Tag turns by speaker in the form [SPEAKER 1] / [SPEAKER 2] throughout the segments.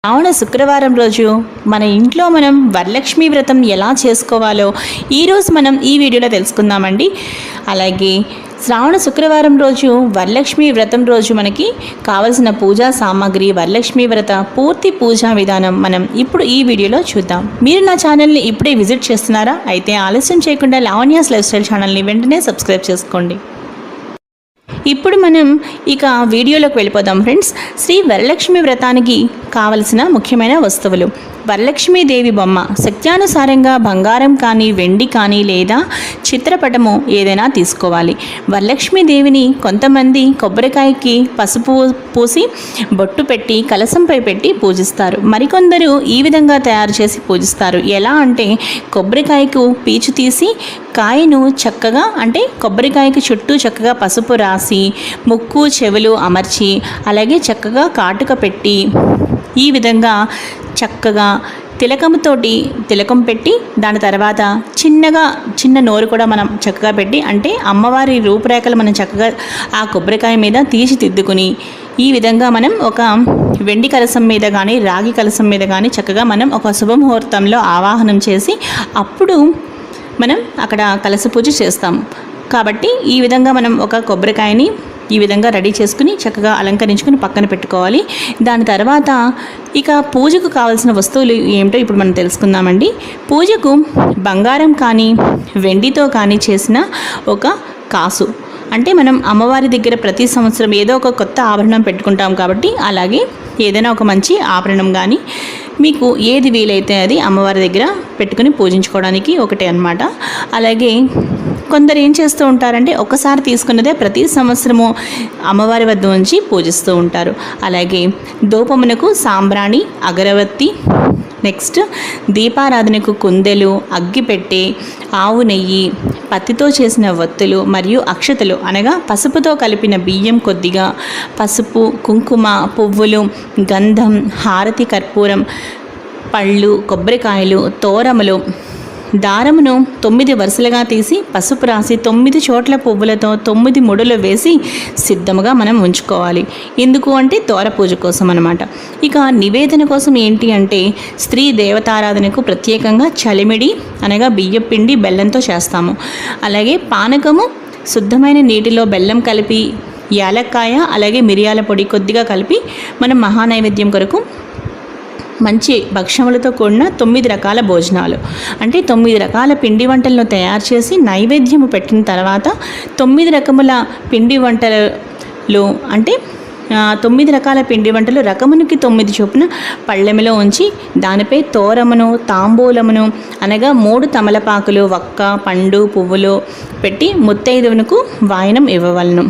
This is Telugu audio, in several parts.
[SPEAKER 1] శ్రావణ శుక్రవారం రోజు మన ఇంట్లో మనం వరలక్ష్మి వ్రతం ఎలా చేసుకోవాలో ఈరోజు మనం ఈ వీడియోలో తెలుసుకుందామండి. అలాగే శ్రావణ శుక్రవారం రోజు వరలక్ష్మి వ్రతం రోజు మనకి కావలసిన పూజా సామాగ్రి, వరలక్ష్మి వ్రత పూర్తి పూజా విధానం మనం ఇప్పుడు ఈ వీడియోలో చూద్దాం. మీరు నా ఛానల్ని ఇప్పుడే విజిట్ చేస్తున్నారా? అయితే ఆలస్యం చేయకుండా లావణ్యాస్ లైఫ్ స్టైల్ ఛానల్ని వెంటనే సబ్స్క్రైబ్ చేసుకోండి. ఇప్పుడు మనం ఇక వీడియోలోకి వెళ్ళిపోదాం ఫ్రెండ్స్. శ్రీ వరలక్ష్మి వ్రతానికి కావలసిన ముఖ్యమైన వస్తువులు: వరలక్ష్మీదేవి బొమ్మ, శక్త్యానుసారంగా బంగారం కానీ వెండి కానీ లేదా చిత్రపటము ఏదైనా తీసుకోవాలి. వరలక్ష్మీదేవిని కొంతమంది కొబ్బరికాయకి పసుపు పూసి బొట్టు పెట్టి కలశంపై పెట్టి పూజిస్తారు. మరికొందరు ఈ విధంగా తయారు చేసి పూజిస్తారు. ఎలా అంటే కొబ్బరికాయకు పీచు తీసి కాయను చక్కగా అంటే కొబ్బరికాయకి చుట్టూ చక్కగా పసుపు రాసి ముక్కు చెవులు అమర్చి అలాగే చక్కగా కాటుక పెట్టి ఈ విధంగా చక్కగా తిలకం పెట్టి దాని తర్వాత చిన్న నోరు కూడా మనం చక్కగా పెట్టి అంటే అమ్మవారి రూపురేఖలు మనం చక్కగా ఆ కొబ్బరికాయ మీద తీర్చిదిద్దుకుని ఈ విధంగా మనం ఒక వెండి కలశం మీద కానీ రాగి కలశం మీద కానీ చక్కగా మనం ఒక శుభముహూర్తంలో ఆవాహనం చేసి అప్పుడు మనం అక్కడ కలశ పూజ చేస్తాం. కాబట్టి ఈ విధంగా మనం ఒక కొబ్బరికాయని ఈ విధంగా రెడీ చేసుకుని చక్కగా అలంకరించుకుని పక్కన పెట్టుకోవాలి. దాని తర్వాత ఇక పూజకు కావాల్సిన వస్తువులు ఏమిటో ఇప్పుడు మనం తెలుసుకుందామండి. పూజకు బంగారం కానీ వెండితో కానీ చేసిన ఒక కాసు, అంటే మనం అమ్మవారి దగ్గర ప్రతి సంవత్సరం ఏదో ఒక కొత్త ఆభరణం పెట్టుకుంటాం కాబట్టి అలాగే ఏదైనా ఒక మంచి ఆభరణం కానీ మీకు ఏది వీలైతే అది అమ్మవారి దగ్గర పెట్టుకుని పూజించుకోవడానికి ఒకటే అన్నమాట. అలాగే కొందరు ఏం చేస్తూ ఉంటారంటే ఒకసారి తీసుకున్నదే ప్రతి సంవత్సరము అమ్మవారి వద్ద ఉంచి పూజిస్తూ ఉంటారు. అలాగే ధూపమునకు సాంబ్రాణి, అగరవత్తి, నెక్స్ట్ దీపారాధనకు కుందెలు, అగ్గిపెట్టె, ఆవు నెయ్యి, పత్తితో చేసిన వత్తులు మరియు అక్షతలు అనగా పసుపుతో కలిపిన బియ్యం కొద్దిగా, పసుపు, కుంకుమ, పువ్వులు, గంధం, హారతి, కర్పూరం, పళ్ళు, కొబ్బరికాయలు, తోరములు, దారమును 9 వరుసలుగా తీసి పసుపు రాసి 9 చోట్ల పువ్వులతో 9 ముడులు వేసి సిద్ధముగా మనం ఉంచుకోవాలి. ఎందుకు అంటే తోర పూజ కోసం అన్నమాట. ఇక నివేదన కోసం ఏంటి అంటే స్త్రీ దేవతారాధనకు ప్రత్యేకంగా చలిమిడి అనగా బియ్యపిండి బెల్లంతో చేస్తాము. అలాగే పానకము శుద్ధమైన నీటిలో బెల్లం కలిపి యాలక్కాయ అలాగే మిరియాల పొడి కొద్దిగా కలిపి మనం మహానైవేద్యం కొరకు మంచి భక్షములతో కూడిన 9 రకాల భోజనాలు అంటే 9 రకాల పిండి వంటలను తయారు చేసి నైవేద్యము పెట్టిన తర్వాత 9 రకముల పిండి వంటలు అంటే 9 రకాల పిండి వంటలు రకమునికి 9 చొప్పున పళ్ళెములో ఉంచి దానిపై తోరమును, తాంబూలమును అనగా 3 తమలపాకులు, వక్క, పండు, పువ్వులు పెట్టి ముత్తైదువునకు వాయనం ఇవ్వవలను.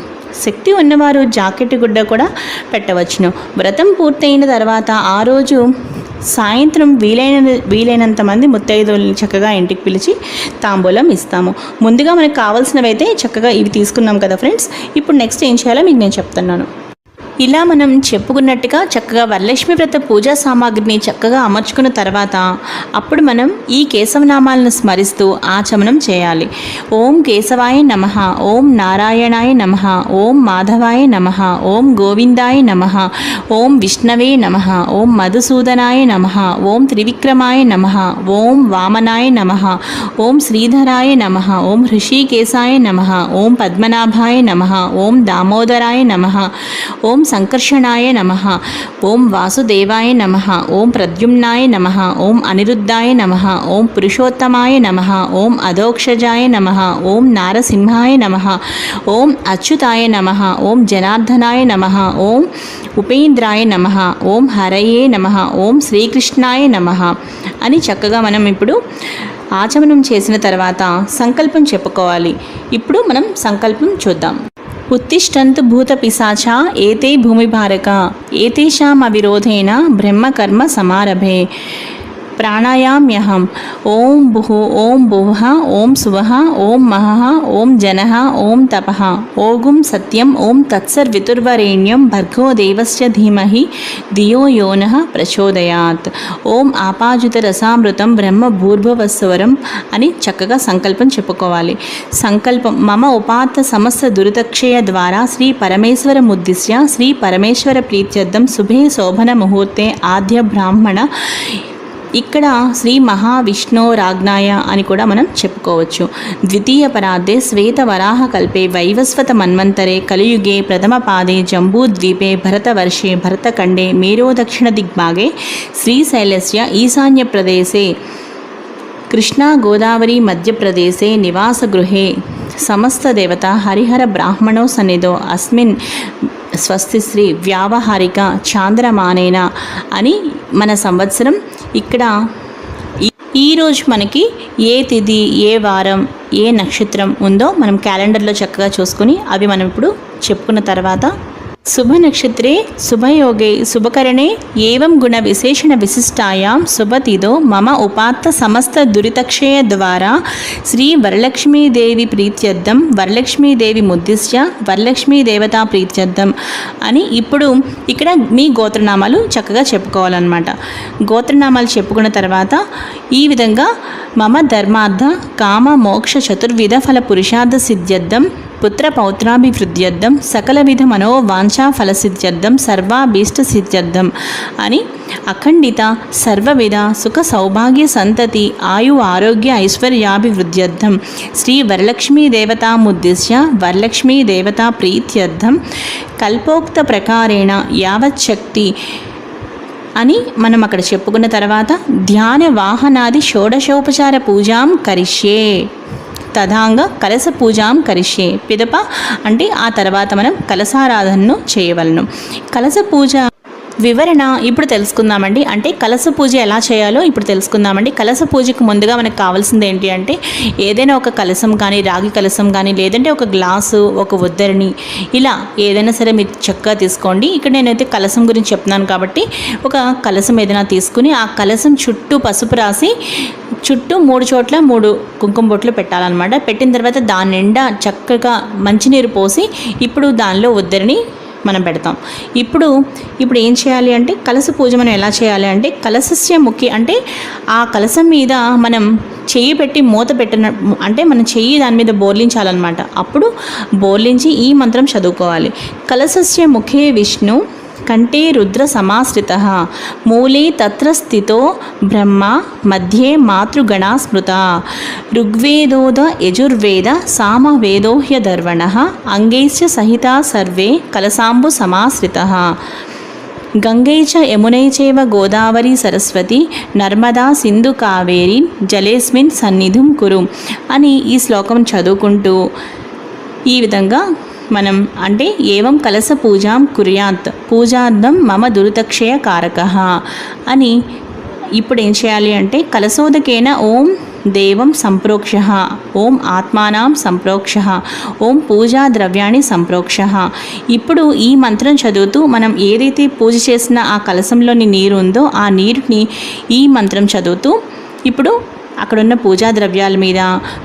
[SPEAKER 1] శక్తి ఉన్నవారు జాకెట్ గుడ్డ కూడా పెట్టవచ్చును. వ్రతం పూర్తయిన తర్వాత ఆ రోజు సాయంత్రం వీలైనంత మంది ముత్తైదువులను చక్కగా ఇంటికి పిలిచి తాంబూలం ఇస్తాము. ముందుగా మనకు కావాల్సినవి అయితే చక్కగా ఇవి తీసుకున్నాం కదా ఫ్రెండ్స్. ఇప్పుడు నెక్స్ట్ ఏం చేయాలో మీకు నేను చెప్తున్నాను. ఇలా మనం చెప్పుకున్నట్టుగా చక్కగా వరలక్ష్మి వ్రత పూజా సామాగ్రిని చక్కగా అమర్చుకున్న తర్వాత అప్పుడు మనం ఈ కేశవనామాలను స్మరిస్తూ ఆచమనం చేయాలి. ఓం కేశవాయ నమః, ఓం నారాయణాయ నమః, ఓం మాధవాయ నమః, ఓం గోవిందాయ నమః, ఓం విష్ణవే నమః, ఓం మధుసూదనాయ నమః, ఓం త్రివిక్రమాయ నమః, ఓం వామనాయ నమః, ఓం శ్రీధరాయ నమః, ఓం హృషికేశాయ నమః, ఓం పద్మనాభాయ నమః, ఓం దామోదరాయ నమః, ఓం సంకర్షణాయ నమః, ఓం వాసుదేవాయ నమః, ఓం ప్రద్యుమ్నాయ నమః, ఓం అనిరుద్ధాయ నమః, ఓం పురుషోత్తమాయ నమః, ఓం అధోక్షజాయ నమః, ఓం నారసింహాయ నమః, ఓం అచ్యుతాయ నమః, ఓం జనార్దనాయ నమః, ఓం ఉపేంద్రాయ నమః, ఓం హరయే నమః, ఓం శ్రీకృష్ణాయ నమః అని చక్కగా మనం ఇప్పుడు ఆచమనం చేసిన తర్వాత సంకల్పం చెప్పుకోవాలి. ఇప్పుడు మనం సంకల్పం చూద్దాం. ఉత్తిష్టంతు భూత పిశాచా ఏతే భూమిభారక ఏతేషాం అవిరోధేన బ్రహ్మకర్మ సమారభే. ప్రాణాయామ్యహం. ఓం భుః ఓం భువః ఓం సువః ఓం మహః ఓం జనః ఓం తపః ఓగుం సత్యం ఓం తత్సర్వితుర్వరేణ్యం భర్గో దేవస్య ధీమహి ధియో యో నః ప్రచోదయాత్. ఓం ఆపాజితరసామృతం బ్రహ్మ భూర్భువస్వరం అని చక్కగా సంకల్పం చెప్పుకోవాలి. సంకల్పం మమ ఉపాత్త సమస్త దురితక్షయ ద్వారా శ్రీ పరమేశ్వరముద్దిశ్య శ్రీ పరమేశ్వర ప్రీత్యర్థం శుభే శోభన ముహూర్తే ఆద్య బ్రాహ్మణ. ఇక్కడ శ్రీ మహావిష్ణోరాజ్ఞాయ అని కూడా మనం చెప్పుకోవచ్చు. ద్వితీయ పరార్థే శ్వేతవరాహ కల్పే వైవస్వత మన్వంతరే కలియుగే ప్రథమ పాదే జంబూద్వీపే భరతవర్షే భరతఖండే మేరో దక్షిణ దిగ్భాగే శ్రీశైలస్య ఈశాన్య ప్రదేశే కృష్ణా గోదావరి మధ్యప్రదేశే నివాసగృహే సమస్త దేవత హరిహర బ్రాహ్మణో సన్నిధో అస్మిన్ స్వస్తి శ్రీ వ్యావహారిక చాంద్రమానేన అని మన సంవత్సరం. ఇక్కడ ఈరోజు మనకి ఏ తిథి ఏ వారం ఏ నక్షత్రం ఉందో మనం క్యాలెండర్లో చక్కగా చూసుకొని అవి మనం ఇప్పుడు చెప్పుకున్న తర్వాత శుభ నక్షత్రే శుభయోగే శుభకరణే ఏవం గుణ విశేషణ విశిష్టాయాం శుభతిథో మమ ఉపాత్త సమస్త దురితక్షయ ద్వారా శ్రీ వరలక్ష్మీదేవి ప్రీత్యర్థం వరలక్ష్మీదేవి ముద్దిశ్య వరలక్ష్మీ దేవతా ప్రీత్యర్థం అని ఇప్పుడు ఇక్కడ మీ గోత్రనామాలు చక్కగా చెప్పుకోవాలన్నమాట. గోత్రనామాలు చెప్పుకున్న తర్వాత ఈ విధంగా మమ ధర్మార్థ కామ మోక్ష చతుర్విధ ఫల పురుషార్థ సిద్ధ్యర్థం పుత్ర పౌత్రాభివృద్ధ్యర్థం సకల విధ మనోవాంఛా ఫలసిద్ధ్యర్థం సర్వాభీష్ట సిద్ధ్యర్థం అని అఖండిత సర్వవిధ సుఖ సౌభాగ్య సంతతి ఆయు ఆరోగ్య ఐశ్వర్యాభివృద్ధ్యర్థం శ్రీ వరలక్ష్మీ దేవతాముద్దిశ్య వరలక్ష్మీ దేవతా ప్రీత్యర్థం కల్పోక్త ప్రకారేణ యావచ్చక్తి అని మనం అక్కడ చెప్పుకున్న తర్వాత ధ్యాన వాహనాది షోడశోపచార పూజాం కరిష్యే తథాంగ కలశ పూజాం కరిష్యే. పిదప అంటే ఆ తర్వాత మనం కలశారాధనను చేయవలను. కలశ పూజ వివరణ ఇప్పుడు తెలుసుకుందామండి. అంటే కలశ పూజ ఎలా చేయాలో ఇప్పుడు తెలుసుకుందామండి. కలశ పూజకు ముందుగా మనకు కావాల్సింది ఏంటి అంటే ఏదైనా ఒక కలశం కానీ రాగి కలశం కానీ లేదంటే ఒక గ్లాసు ఒక ఉద్దరిని ఇలా ఏదైనా సరే మీరు చక్కగా తీసుకోండి. ఇక్కడ నేనైతే కలశం గురించి చెప్తున్నాను కాబట్టి ఒక కలశం ఏదైనా తీసుకుని ఆ కలశం చుట్టూ పసుపు రాసి చుట్టూ 3 చోట్ల 3 కుంకుమ బొట్లు పెట్టాలన్నమాట. పెట్టిన తర్వాత దాని నిండా చక్కగా మంచినీరు పోసి ఇప్పుడు దానిలో ఉద్దరిని మనం పెడతాం. ఇప్పుడు ఏం చేయాలి అంటే కలశ పూజ మనం ఎలా చేయాలి అంటే కలశస్య ముఖ్య అంటే ఆ కలశం మీద మనం చెయ్యి పెట్టి మూత పెట్టిన అంటే మనం చెయ్యి దాని మీద బోర్లించాలన్నమాట. అప్పుడు బోర్లించి ఈ మంత్రం చదువుకోవాలి. కలశస్య ముఖే విష్ణు కంఠే రుద్ర సమాశ్రితః మూలే తత్ర స్థితో బ్రహ్మ మధ్యే మాతృగణా స్మృత ఋగ్వేదోద యజుర్వేద సామవేదో హ్యధర్వణః అంగైశ్చ సహితా సర్వే కలశాంబు సమాశ్రితః గంగై చ యమునై చైవ గోదావరి సరస్వతి నర్మదా సింధు కావేరి జలేస్మిన్ సన్నిధిం కురు అని ఈ శ్లోకం చదువుకుంటూ ఈ విధంగా మనం అంటే ఏవం కలశ పూజాం కుర్యాత్ పూజార్థం మమ దురితక్షయ కారకః అని ఇప్పుడు ఏం చేయాలి అంటే కలశోదకేన ఓం దేవం సంప్రోక్ష ఓం ఆత్మానాం సంప్రోక్ష ఓం పూజా ద్రవ్యాన్ని సంప్రోక్ష. ఇప్పుడు ఈ మంత్రం చదువుతూ మనం ఏదైతే పూజ చేసిన ఆ కలశంలోని నీరు ఉందో ఆ నీరుని ఈ మంత్రం చదువుతూ ఇప్పుడు అక్కడున్న పూజా ద్రవ్యాల మీద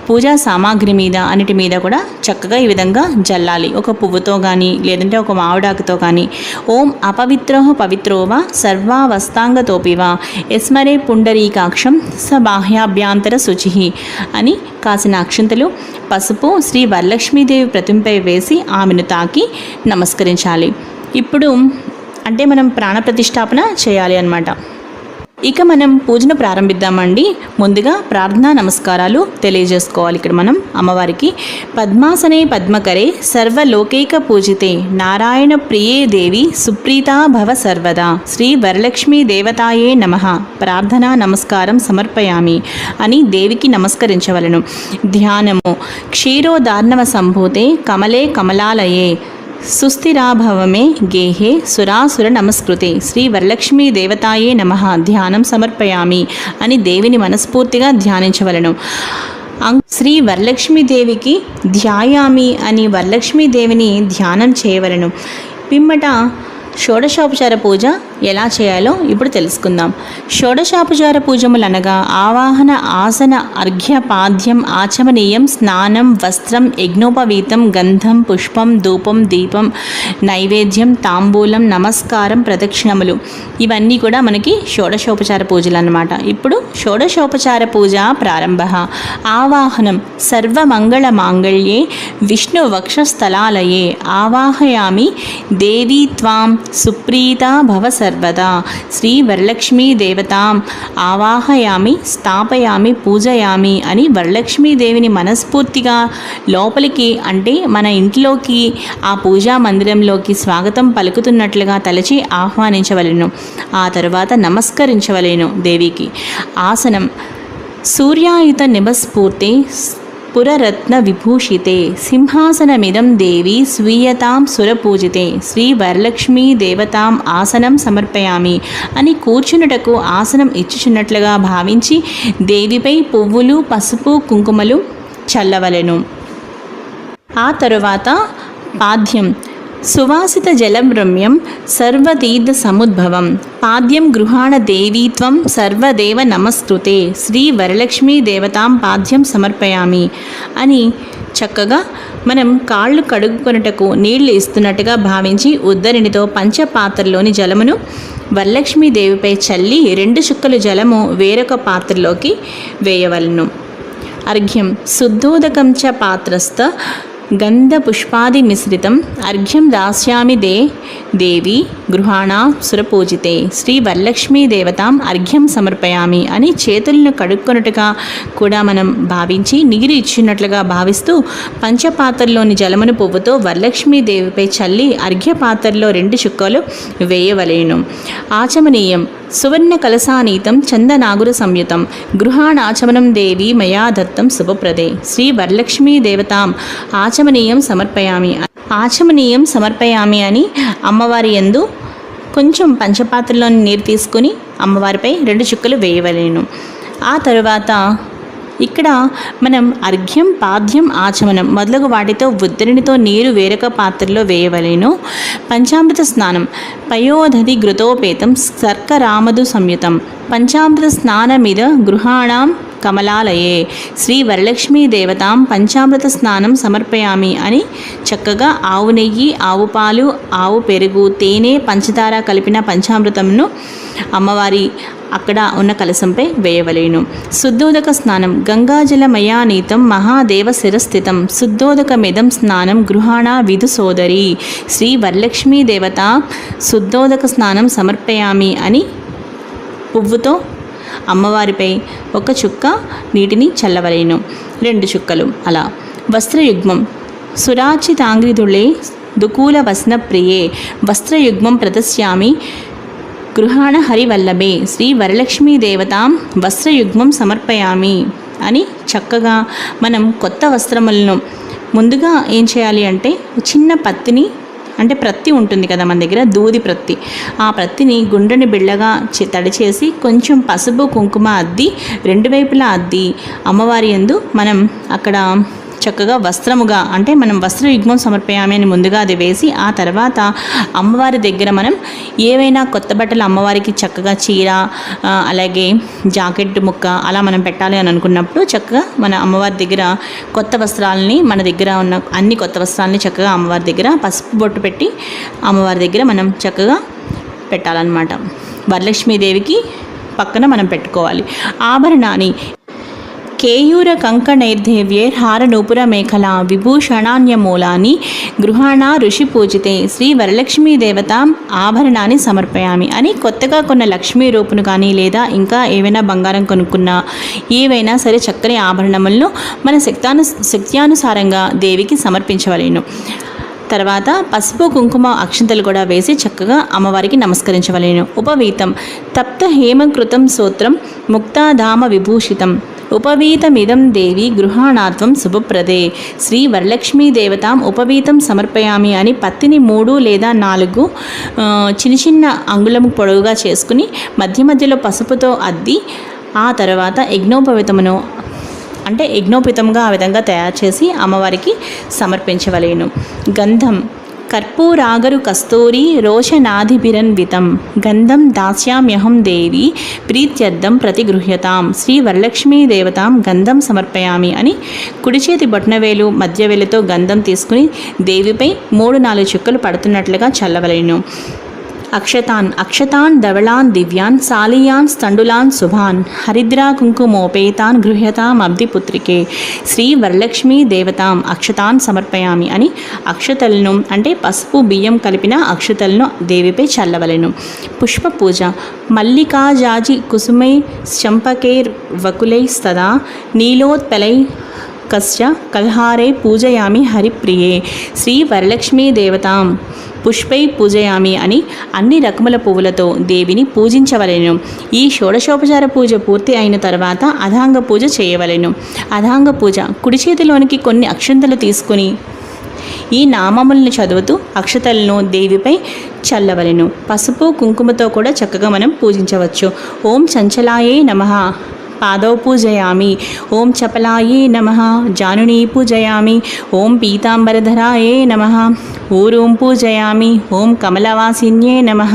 [SPEAKER 1] పూజా సామాగ్రి మీద అన్నిటి మీద కూడా చక్కగా ఈ విధంగా జల్లాలి. ఒక పువ్వుతో కానీ లేదంటే ఒక మామిడాకుతో కానీ. ఓం అపవిత్రో పవిత్రోవా సర్వావస్థాంగతోపివా యస్మరే పుండరీకాక్షం స బాహ్యాభ్యాంతర శుచి అని కాసిన అక్షంతలు పసుపు శ్రీ వరలక్ష్మీదేవి ప్రతిమపై వేసి ఆమెను తాకి నమస్కరించాలి. ఇప్పుడు అంటే మనం ప్రాణప్రతిష్ఠాపన చేయాలి అన్నమాట. ఇక మనం పూజను ప్రారంభిద్దామండి. ముందుగా ప్రార్థనా నమస్కారాలు తెలియజేసుకోవాలి. ఇక్కడ మనం అమ్మవారికి పద్మాసనే పద్మకరే సర్వలోకైక పూజితే నారాయణ ప్రియే దేవి సుప్రీతా భవ సర్వదా శ్రీ వరలక్ష్మీ దేవతాయే నమః ప్రార్థనా నమస్కారం సమర్పయామి అని దేవికి నమస్కరించవలను. ధ్యానము క్షీరోదార్ణవ సంభూతే కమలే కమలాలయే సుస్థిరాభవమే గేహే సురాసుర నమస్కృతే శ్రీ వరలక్ష్మీ దేవతాయే నమః ధ్యానం సమర్పయామి అని దేవిని మనస్ఫూర్తిగా ధ్యానించవలను. శ్రీ వరలక్ష్మీదేవికి ధ్యాయామి అని వరలక్ష్మీదేవిని ధ్యానం చేయవలను. పిమ్మట షోడశోపచార పూజ ఎలా చేయాలో ఇప్పుడు తెలుసుకుందాం. షోడశోపచార పూజములు అనగా ఆవాహన, ఆసన, అర్ఘ్య, పాద్యం, ఆచమనీయం, స్నానం, వస్త్రం, యజ్ఞోపవీతం, గంధం, పుష్పం, ధూపం, దీపం, నైవేద్యం, తాంబూలం, నమస్కారం, ప్రదక్షిణములు ఇవన్నీ కూడా మనకి షోడశోపచార పూజలు అన్నమాట. ఇప్పుడు షోడశోపచార పూజ ప్రారంభ. ఆవాహనం. సర్వమంగళ మాంగళ్యే విష్ణు వక్షస్థలాలయే ఆవాహయామి దేవీ త్వాం సుప్రీతా భవ సర్వదా. శ్రీ వరలక్ష్మీ దేవతాం ఆవాహయామి, స్థాపయామి, పూజయామి అని వరలక్ష్మీదేవిని మనస్ఫూర్తిగా లోపలికి అంటే మన ఇంట్లోకి ఆ పూజా మందిరంలోకి స్వాగతం పలుకుతున్నట్లుగా తలచి ఆహ్వానించవలెను. ఆ తరువాత నమస్కరించవలెను దేవికి. ఆసనం. సూర్యాయుత నిభస్ఫూర్తే పురరత్న విభూషితే సింహాసనమిదం దేవి స్వీయతాం సురపూజితే. శ్రీ వరలక్ష్మీ దేవతాం ఆసనం సమర్పయామి అని కూర్చున్నటకు ఆసనం ఇచ్చుచున్నట్లుగా భావించి దేవిపై పువ్వులు, పసుపు, కుంకుమలు చల్లవలెను. ఆ తరువాత పాద్యం. సువాసిత జలం రమ్యం సర్వతీర్థ సముద్భవం పాద్యం గృహాణ దేవీత్వం సర్వదేవ నమస్కృతే. శ్రీ వరలక్ష్మీ దేవతాం పాద్యం సమర్పయామి అని చక్కగా మనం కాళ్ళు కడుక్కొనుటకు నీళ్లు ఇస్తున్నట్టుగా భావించి ఉద్దరినితో పంచపాత్రలోని జలమును వరలక్ష్మీదేవిపై చల్లి 2 చుక్కలు జలము వేరొక పాత్రలోకి వేయవలను. అర్ఘ్యం. శుద్ధోదకం చ పాత్రస్థ గంధ పుష్పాది మిశ్రితం అర్ఘ్యం దాస్యామి దేవి గృహాణ సురపూజితే. శ్రీ వరలక్ష్మీ దేవతాం అర్ఘ్యం సమర్పయామి అని చేతులను కడుక్కొనుటగా కూడా మనం భావించి నీరు ఇచ్చినట్లుగా భావిస్తూ పంచపాత్రలోని జలమును పువ్వుతో వరలక్ష్మీదేవిపై చల్లి అర్ఘ్య పాత్రలో 2 చుక్కలు వేయవలేను. ఆచమనీయం. సువర్ణ కలసానీతం చందనాగుర సంయుతం గృహాణాచమనం దేవి మయా దత్తం శుభప్రదే. శ్రీ వరలక్ష్మీ దేవతాం ఆచమనీయం సమర్పయామి. ఆచమనీయం సమర్పయామి అని అమ్మవారి యందు కొంచెం పంచపాత్రలోని నీరు తీసుకుని అమ్మవారిపై 2 చుక్కలు వేయవలేను. ఆ తరువాత ఇక్కడ మనం అర్ఘ్యం, పాద్యం, ఆచమనం మొదలగు వాటితో ఉద్దరినితో నీరు వేరొక పాత్రలో వేయవలేను. పంచామృత స్నానం. పయోదధి ఘృతోపేతం శర్కరామధు సంయుతం పంచామృత స్నానమిద గృహాణం కమలాలయే. శ్రీ వరలక్ష్మీ దేవతాం పంచామృత స్నానం సమర్పయామి అని చక్కగా ఆవు నెయ్యి, ఆవు పాలు, ఆవు పెరుగు, తేనె, పంచదార కలిపిన పంచామృతంను అమ్మవారి అక్కడ ఉన్న కలశంపై వేయవలేను. శుద్ధోదక స్నానం. గంగాజలమయానీతం మహాదేవ శిరస్థితం శుద్ధోదకమిదం స్నానం గృహాణ విధు సోదరి. శ్రీ వరలక్ష్మీ దేవత శుద్ధోదక స్నానం సమర్పయామి అని పువ్వుతో అమ్మవారిపై 1 చుక్క నీటిని చల్లవలేను. 2 చుక్కలు అలా. వస్త్రయుగ్మం. సురాచితాంగ్రిదుళే దుకూల వస్న ప్రియే వస్త్రయుగ్మం ప్రదస్యామి గృహాణ హరివల్లభే. శ్రీ వరలక్ష్మీ దేవతాం వస్త్రయుగ్మం సమర్పయామి అని చక్కగా మనం కొత్త వస్త్రములను ముందుగా ఏం చేయాలి అంటే చిన్న పత్తిని అంటే ప్రత్తి ఉంటుంది కదా మన దగ్గర, దూది ప్రత్తి, ఆ ప్రత్తిని గుండ్రని బిళ్ళగా తడిచేసి కొంచెం పసుపు కుంకుమ అద్ది 2 వైపులా అద్ది అమ్మవారి యందు మనం అక్కడ చక్కగా వస్త్రముగా అంటే మనం వస్త్రయుగ్మం సమర్పయామి అని ముందుగా అది వేసి ఆ తర్వాత అమ్మవారి దగ్గర మనం ఏవైనా కొత్త బట్టలు అమ్మవారికి చక్కగా చీర అలాగే జాకెట్ ముక్క అలా మనం పెట్టాలి అని అనుకున్నప్పుడు చక్కగా మన అమ్మవారి దగ్గర కొత్త వస్త్రాలని మన దగ్గర ఉన్న అన్ని కొత్త వస్త్రాలని చక్కగా అమ్మవారి దగ్గర పసుపు బొట్టు పెట్టి అమ్మవారి దగ్గర మనం చక్కగా పెట్టాలన్నమాట. వరలక్ష్మీదేవికి పక్కన మనం పెట్టుకోవాలి. ఆభరణాన్ని. కేయూర కంకణైర్దేవ్యేర్ హారనూపుర మేఖల విభూషణాన్యమూలాని గృహాణ ఋషి పూజితే. శ్రీ వరలక్ష్మీ దేవత ఆభరణాన్ని సమర్పయామి అని కొత్తగా కొన్న లక్ష్మీ రూపును కానీ లేదా ఇంకా ఏవైనా బంగారం కొనుక్కున్నా ఏవైనా సరే చక్కని ఆభరణములను మన శక్త్యానుసారంగా దేవికి సమర్పించవలేను. తర్వాత పసుపు కుంకుమ అక్షంతలు కూడా వేసి చక్కగా అమ్మవారికి నమస్కరించవలేను. ఉపవీతం. తప్త హేమకృతం సూత్రం ముక్తాధామ విభూషితం ఉపవీతమిదం దేవి గృహాణాత్వం శుభప్రదే. శ్రీ వరలక్ష్మీ దేవతాం ఉపవీతం సమర్పయామి అని పత్తిని 3 లేదా 4 చిన్న చిన్న అంగుళం పొడవుగా చేసుకుని మధ్య మధ్యలో పసుపుతో అద్ది ఆ తర్వాత యజ్ఞోపవీతమును అంటే యజ్ఞోపితంగా ఆ విధంగా తయారు చేసి అమ్మవారికి సమర్పించవలేను. గంధం. కర్పూరాగరు కస్తూరి రోషనాధిభిరన్వితం గంధం దాస్యామ్యహం దేవి ప్రీత్యర్థం ప్రతిగృహ్యతాం శ్రీ వరలక్ష్మీ దేవతాం గంధం సమర్పయామి అని కుడి చేతి బొట్నవేలు మధ్యవేలుతో గంధం తీసుకుని దేవిపై 3-4 చుక్కలు పడుతున్నట్లుగా చల్లవలెను. అక్షతాన్ ధవళాన్ దివ్యాన్ సాలియాన్ స్థండులాన్ శుభాన్ హరిద్రా కుంకుమోపేతాన్ గృహ్యతామబ్ధిపుత్రికే శ్రీ వరలక్ష్మీ దేవతాం అక్షతాన్ సమర్పయామి అని అక్షతలను అంటే పసుపు బియ్యం కలిపిన అక్షతలను దేవిపై చల్లవలెను. పుష్ప పూజ మల్లికాజాజి కుసుమై చంపకైర్ వకులై సదా నీలోత్పలై కశ్చ కల్హారే పూజయామి హరిప్రియే శ్రీ వరలక్ష్మీ దేవతాం పుష్పై పూజయామి అని అన్ని రకముల పువ్వులతో దేవిని పూజించవలెను. ఈ షోడశోపచార పూజ పూర్తి అయిన తర్వాత అధాంగ పూజ చేయవలెను. అధాంగ పూజ కుడి చేతిలోనికి కొన్ని అక్షంతలు తీసుకుని ఈ నామములను చదువుతూ అక్షతలను దేవిపై చల్లవలెను. పసుపు కుంకుమతో కూడా చక్కగా మనం పూజించవచ్చు. ఓం చంచలాయే నమః పాదౌ పూజయామి. ఓం చపలాయే నమః జానునీ పూజయామి. ఓం పీతాంబరధరాయే నమః ఊరూం పూజయామి. ఓం కమలవాసిన్యే నమః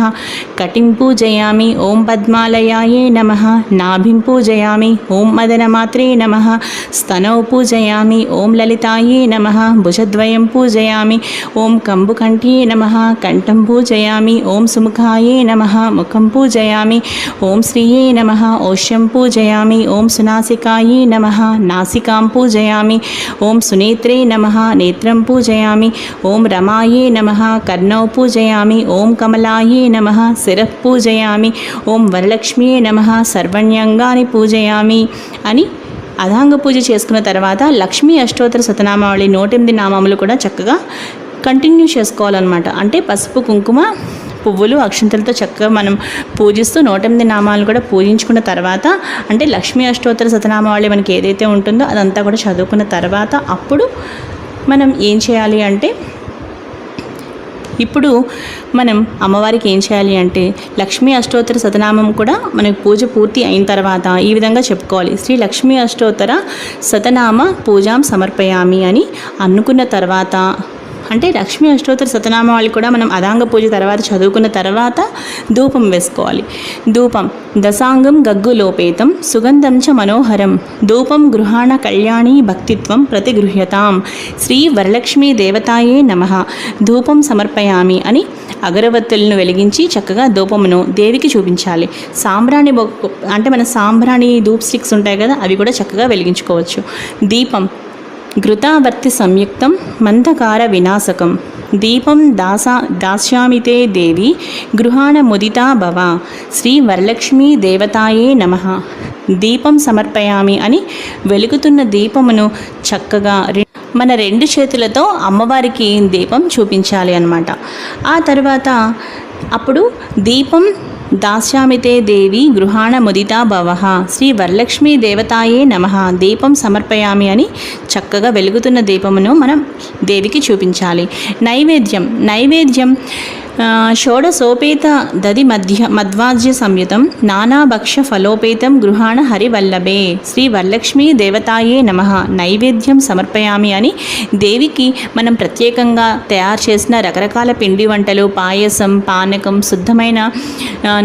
[SPEAKER 1] కటిం పూజయామి. ఓం పద్మాలయాయే నమః నాభిం పూజయామి. ఓం మదనమాత్రే నమః స్తనౌ పూజయామి. ఓం లలితాయే నమః భుజద్వయం పూజయామి. ఓం కంబుకంఠ్యే నమః కంఠం పూజయామి. ఓం సుముఖాయే నమః ముఖం పూజయామి. ఓం శ్రీయే నమః ఓష్యం పూజయామి. ఓం సునాసికాయే నమః నాసికాం పూజయామి. ఓం సునేత్రే నమః నేత్రం పూజయామి. ఓం రమాయే నమః కర్ణౌ పూజయామి. ఓం కమలాయే నమః శిరః పూజయామి. ఓం వరలక్ష్మ్యే నమః సర్వణ్యంగాని పూజయామి అని అధాంగ పూజ చేసుకున్న తర్వాత లక్ష్మీ అష్టోత్తర శతనామావళి 108 నామములు కూడా చక్కగా కంటిన్యూ చేసుకోవాలన్నమాట. అంటే పసుపు కుంకుమ పువ్వులు అక్షంతలతో చక్కగా మనం పూజిస్తూ 108 నామాలు కూడా పూజించుకున్న తర్వాత అంటే లక్ష్మీ అష్టోత్తర శతనామావళి మనకి ఏదైతే ఉంటుందో అదంతా కూడా చదువుకున్న తర్వాత అప్పుడు మనం ఏం చేయాలి అంటే ఇప్పుడు మనం అమ్మవారికి ఏం చేయాలి అంటే లక్ష్మీ అష్టోత్తర శతనామం కూడా మనకి పూజ పూర్తి అయిన తర్వాత ఈ విధంగా చెప్పుకోవాలి. శ్రీ లక్ష్మీ అష్టోత్తర శతనామ పూజాం సమర్పయామి అని అనుకున్న తర్వాత అంటే లక్ష్మీ అష్టోత్తర శతనామావళి కూడా మనం అదాంగ పూజ తర్వాత చదువుకున్న తర్వాత ధూపం వేసుకోవాలి. ధూపం దశాంగం గగ్గులోపేతం సుగంధం చ మనోహరం ధూపం గృహాణ కళ్యాణి భక్తిత్వం ప్రతిగృహ్యతాం శ్రీ వరలక్ష్మీ దేవతాయే నమః ధూపం సమర్పయామి అని అగరవత్తులను వెలిగించి చక్కగా ధూపమును దేవికి చూపించాలి. సాంబ్రాణి అంటే మన సాంబ్రాణి ధూప్ స్టిక్స్ ఉంటాయి కదా, అవి కూడా చక్కగా వెలిగించుకోవచ్చు. దీపం ఘృతావర్తి సంయుక్తం మందకార వినాశకం దీపం దాస్యామితే దేవి గృహాణ ముదితా భవ శ్రీ వరలక్ష్మీ దేవతాయే నమః దీపం సమర్పయామి అని వెలుగుతున్న దీపమును చక్కగా మన 2 చేతులతో అమ్మవారికి దీపం చూపించాలి అన్నమాట. ఆ తర్వాత అప్పుడు దీపం దాస్యామితే దేవి గృహాణ ముదితా భవః శ్రీ వరలక్ష్మీ దేవతాయే నమః దీపం సమర్పయామి అని చక్కగా వెలుగుతున్న దీపమును మనం దేవికి చూపించాలి. నైవేద్యం షోడశోపేత దది మధ్వాజ్య సంయుతం నానాభక్ష ఫలోపేతం గృహాణ హరివల్లభే శ్రీ వరలక్ష్మీ దేవతాయే నమః నైవేద్యం సమర్పయామి అని దేవికి మనం ప్రత్యేకంగా తయారు చేసిన రకరకాల పిండి వంటలు, పాయసం, పానకం, శుద్ధమైన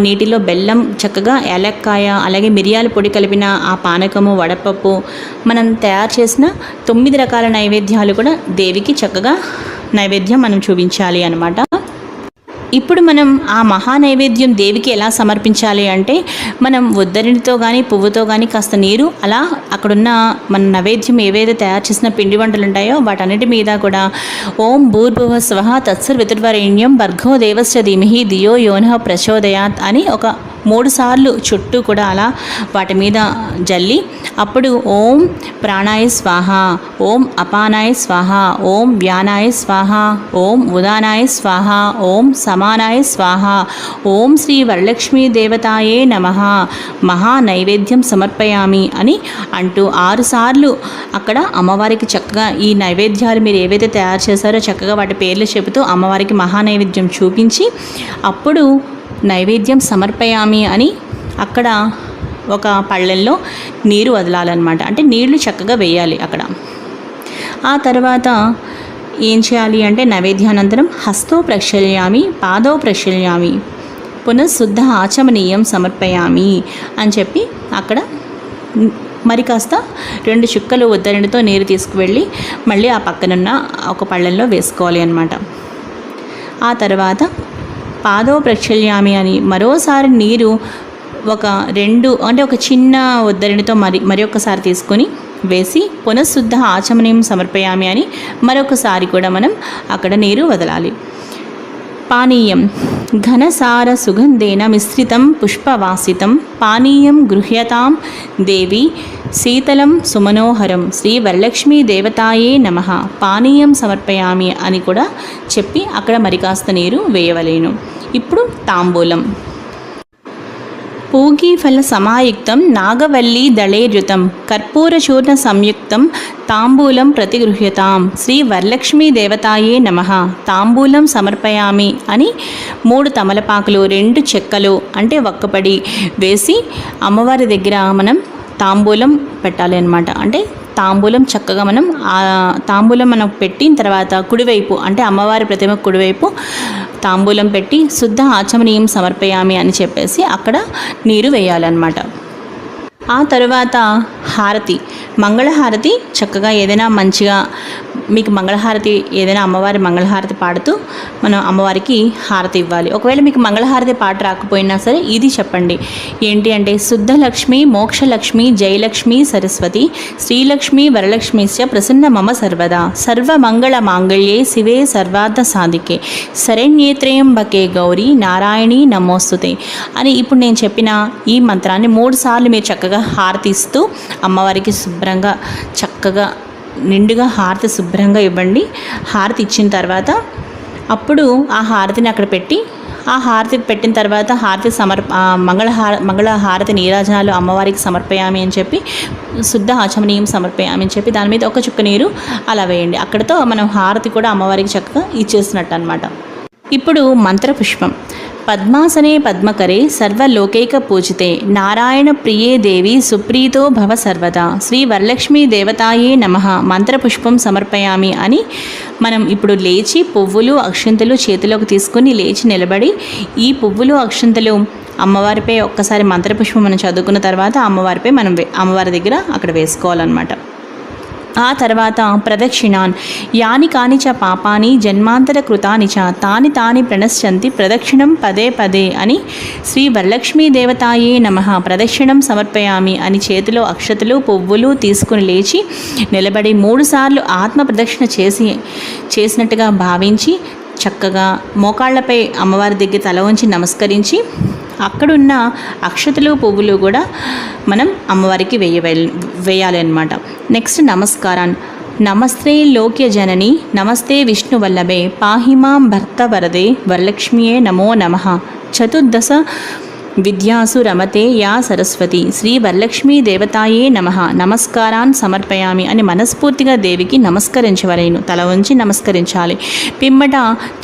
[SPEAKER 1] నీటిలో బెల్లం, చక్కగా ఏలక్కాయ, అలాగే మిరియాల పొడి కలిపిన ఆ పానకము, వడపప్పు, మనం తయారు చేసిన 9 రకాల నైవేద్యాలు కూడా దేవికి చక్కగా నైవేద్యం మనం చూపించాలి అన్నమాట. ఇప్పుడు మనం ఆ మహా నైవేద్యం దేవికి ఎలా సమర్పించాలి అంటే మనం ఉద్దరినితో కానీ పువ్వుతో కానీ కాస్త నీరు అలా అక్కడున్న మన నైవేద్యం ఏవైతే తయారు చేసిన పిండి వంటలు ఉంటాయో వాటన్నిటి మీద కూడా ఓం భూర్భువ స్వః తత్సర్వితుర్వరేణ్యం భర్గో దేవస్య ధీమహి ధియో యోనః ప్రచోదయాత్ అని ఒక 3 సార్లు చుట్టూ కూడా అలా వాటి మీద జల్లి అప్పుడు ఓం ప్రాణాయ స్వాహ, ఓం అపానాయ స్వాహ, ఓం వ్యానాయ స్వాహ, ఓం ఉదానాయ స్వాహ, ఓం సమానాయ స్వాహ, ఓం శ్రీ వరలక్ష్మీ దేవతాయే నమః మహా నైవేద్యం సమర్పయామి అని అంటూ 6 సార్లు అక్కడ అమ్మవారికి చక్కగా ఈ నైవేద్యాలు మీరు ఏవైతే తయారు చేశారో చక్కగా వాటి పేర్లు చెబుతూ అమ్మవారికి మహా నైవేద్యం చూపించి అప్పుడు నైవేద్యం సమర్పయామి అని అక్కడ ఒక పళ్ళెల్లో నీరు వదలాలన్నమాట. అంటే నీళ్లు చక్కగా వేయాలి అక్కడ. ఆ తర్వాత ఏం చేయాలి అంటే నైవేద్యానంతరం హస్తో ప్రక్షాళ్యామి, పాదో ప్రక్షాళ్యామి, పునఃశుద్ధ ఆచమనీయం సమర్పయామి అని చెప్పి అక్కడ మరి కాస్త 2 చుక్కలు ఉద్దరణితో నీరు తీసుకువెళ్ళి మళ్ళీ ఆ పక్కనున్న ఒక పళ్ళెంలో వేసుకోవాలి అన్నమాట. ఆ తర్వాత పాదో ప్రక్షాళ్యామి అని మరోసారి నీరు ఒక చిన్న ఉద్దరణితో మరి ఒక్కసారి తీసుకొని వేసి పునఃశుద్ధ ఆచమనీయం సమర్పయామి అని మరొకసారి కూడా మనం అక్కడ నీరు వదలాలి. పానీయం ఘనసార సుగంధేన మిశ్రితం పుష్పవాసితం పానీయం గృహ్యతాం దేవి శీతలం సుమనోహరం శ్రీ వరలక్ష్మీ దేవతాయే నమః పానీయం సమర్పయామి అని కూడా చెప్పి అక్కడ మరి కాస్త నీరు వేయవలేను. ఇప్పుడు తాంబూలం. పూగీఫల సమాయుక్తం నాగవల్లీ దళేర్యుతం కర్పూరచూర్ణ సంయుక్తం తాంబూలం ప్రతిగృహ్యతాం శ్రీ వరలక్ష్మీ దేవతాయే నమః తాంబూలం సమర్పయామి అని 3 తమలపాకులు 2 చెక్కలు అంటే ఒక్కపడి వేసి అమ్మవారి దగ్గర మనం తాంబూలం పెట్టాలి అన్నమాట. అంటే తాంబూలం చక్కగా తాంబూలం మనం పెట్టిన తర్వాత కుడివైపు అంటే అమ్మవారి ప్రతిమ కుడివైపు తాంబూలం పెట్టి శుద్ధ ఆచమనీయం సమర్పయామి అని చెప్పేసి అక్కడ నీరు వేయాలన్నమాట. ఆ తరువాత హారతి, మంగళహారతి చక్కగా ఏదైనా మంచిగా మీకు మంగళహారతి ఏదైనా అమ్మవారి మంగళహారతి పాడుతూ మనం అమ్మవారికి హారతి ఇవ్వాలి. ఒకవేళ మీకు మంగళహారతి పాట రాకపోయినా సరే ఇది చెప్పండి. ఏంటి అంటే శుద్ధలక్ష్మి మోక్షలక్ష్మి జయలక్ష్మి సరస్వతి శ్రీలక్ష్మి వరలక్ష్మిశ్చ ప్రసన్న మమ సర్వదా సర్వమంగళ మాంగళ్యే శివే సర్వార్థ సాధికే శరణ్యేత్రయంబకే గౌరీ నారాయణి నమోస్తుతే అని ఇప్పుడు నేను చెప్పిన ఈ మంత్రాన్ని 3 సార్లు మీరు చక్కగా హారతి ఇస్తూ అమ్మవారికి శుభ్రంగా చక్కగా నిండుగా హారతి శుభ్రంగా ఇవ్వండి. హారతి ఇచ్చిన తర్వాత అప్పుడు ఆ హారతిని అక్కడ పెట్టి ఆ హారతి పెట్టిన తర్వాత హారతి మంగళ హారతి నీరాజనాలు అమ్మవారికి సమర్పయామి అని చెప్పి శుద్ధ ఆచమనీయం సమర్పయామి అని చెప్పి దాని మీద ఒక చుక్క నీరు అలా వేయండి. అక్కడితో మనం హారతి కూడా అమ్మవారికి చక్కగా ఇచ్చేసినట్టు అనమాట. ఇప్పుడు మంత్రపుష్పం. పద్మాసనే పద్మకరే సర్వలోకైక పూజితే నారాయణ ప్రియే దేవి సుప్రీతో భవ సర్వదా శ్రీ వరలక్ష్మీ దేవతాయే నమః మంత్రపుష్పం సమర్పయామి అని మనం ఇప్పుడు లేచి పువ్వులు అక్షంతలు చేతిలోకి తీసుకుని లేచి నిలబడి ఈ పువ్వులు అక్షంతలు అమ్మవారిపై ఒక్కసారి మంత్రపుష్పం మనం చదువుకున్న తర్వాత అమ్మవారిపై మనం అమ్మవారి దగ్గర అక్కడ వేసుకోవాలన్నమాట. ఆ తర్వాత ప్రదక్షిణాన్ యాని కాని చ పాపాని జన్మాంతర కృతాని చ తాని ప్రణశ్యంతి ప్రదక్షిణం పదే పదే అని శ్రీ వరలక్ష్మీ దేవతాయే నమః ప్రదక్షిణం సమర్పయామి అని చేతిలో అక్షతలు పువ్వులు తీసుకుని లేచి నిలబడి 3 సార్లు ఆత్మ ప్రదక్షిణ చేసినట్టుగా భావించి చక్కగా మోకాళ్లపై అమ్మవారి దగ్గర తల వంచి నమస్కరించి అక్కడున్న అక్షతలు పువ్వులు కూడా మనం అమ్మవారికి వేయాలి అన్నమాట. నెక్స్ట్ నమస్కారాన్ని. నమస్తే లోక్య జనని నమస్తే విష్ణు వల్లభే పాహిమాం భర్త వరదే వరలక్ష్మియే నమో నమః చతుర్దశ విద్యాసు రమతే యా సరస్వతి శ్రీ వరలక్ష్మీ దేవతాయే నమః నమస్కారాన్ సమర్పయామి అని మనస్ఫూర్తిగా దేవికి నమస్కరించవలేను. తల ఉంచి నమస్కరించాలి. పిమ్మట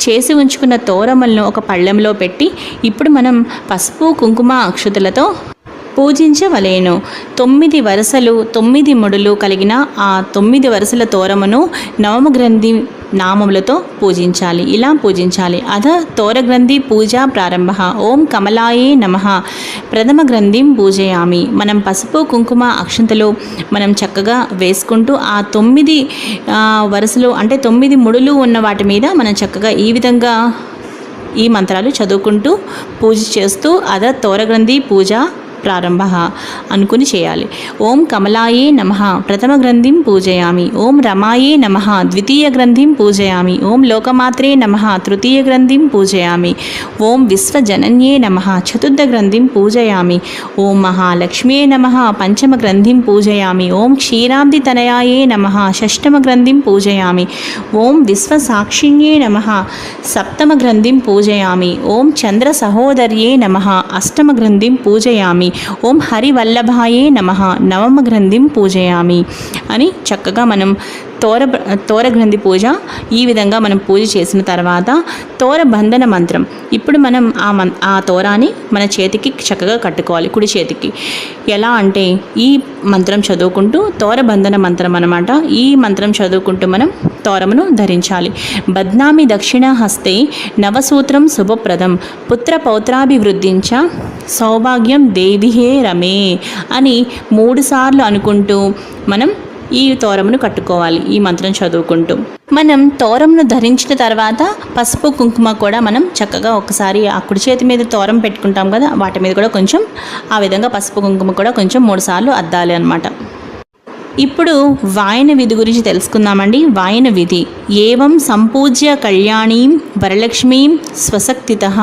[SPEAKER 1] చేసి ఉంచుకున్న తోరమలను ఒక పళ్ళెంలో పెట్టి ఇప్పుడు మనం పసుపు కుంకుమ అక్షతులతో పూజించవలేను. 9 వరుసలు 9 ముడులు కలిగిన ఆ 9 వరుసల తోరమును నవమగ్రంథి నామములతో పూజించాలి. ఇలా పూజించాలి. అథ తోరగ్రంథి పూజా ప్రారంభ. ఓం కమలాయే నమః ప్రథమ గ్రంథిం పూజయామి. మనం పసుపు కుంకుమ అక్షంతలు మనం చక్కగా వేసుకుంటూ ఆ 9 వరుసలు అంటే 9 ముడులు ఉన్న వాటి మీద మనం చక్కగా ఈ విధంగా ఈ మంత్రాలు చదువుకుంటూ పూజ చేస్తూ అథ తోరగ్రంథి పూజ ప్రారంభ అనుకుని చేయాలి. ఓం కమలాయే నమః ప్రథమ గ్రంథిం పూజయామి. ఓం రమాయే నమః ద్వితీయ గ్రంథిం పూజయామి. ఓం లోకమాత్రే నమః తృతీయ గ్రంథిం పూజయామి. ఓం విశ్వజనన్యే నమః చతుర్థ గ్రంథిం పూజయామి. ఓం మహాలక్ష్మ్యే నమః పంచమ గ్రంథిం పూజయామి. ఓం క్షీరాబ్ది తనయాయే నమః షష్టమ గ్రంథిం పూజయామి. ఓం విశ్వసాక్షిణ్యే నమః సప్తమ గ్రంథిం పూజయామి. ఓం చంద్ర సహోదర్యే నమః అష్టమ గ్రంథిం పూజయామి. ఓం హరివల్లభాయే నమః నవమ గ్రంథిం పూజయామి అని చక్కగా మనం తోర గ్రంథి పూజ ఈ విధంగా మనం పూజ చేసిన తర్వాత తోర బంధన మంత్రం. ఇప్పుడు మనం ఆ తోరాన్ని మన చేతికి చక్కగా కట్టుకోవాలి, కుడి చేతికి. ఎలా అంటే ఈ మంత్రం చదువుకుంటూ, తోర బంధన మంత్రం అన్నమాట, ఈ మంత్రం చదువుకుంటూ మనం తోరమును ధరించాలి. బద్నామి దక్షిణ హస్తే నవసూత్రం శుభప్రదం పుత్ర పౌత్రాభివృద్ధించ సౌభాగ్యం దేవిహే రమే అని 3 సార్లు అనుకుంటూ మనం ఈ తోరమును కట్టుకోవాలి. ఈ మంత్రం చదువుకుంటూ మనం తోరమును ధరించిన తర్వాత పసుపు కుంకుమ కూడా మనం చక్కగా ఒకసారి ఆ కుడి చేతి మీద తోరం పెట్టుకుంటాం కదా, వాటి మీద కూడా కొంచెం ఆ విధంగా పసుపు కుంకుమ కూడా కొంచెం 3 సార్లు అద్దాలి అన్నమాట. ఇప్పుడు వాయన విధి గురించి తెలుసుకుందామండి. వాయన విధి: ఏవం సంపూజ్య కళ్యాణీం వరలక్ష్మీం స్వశక్తితః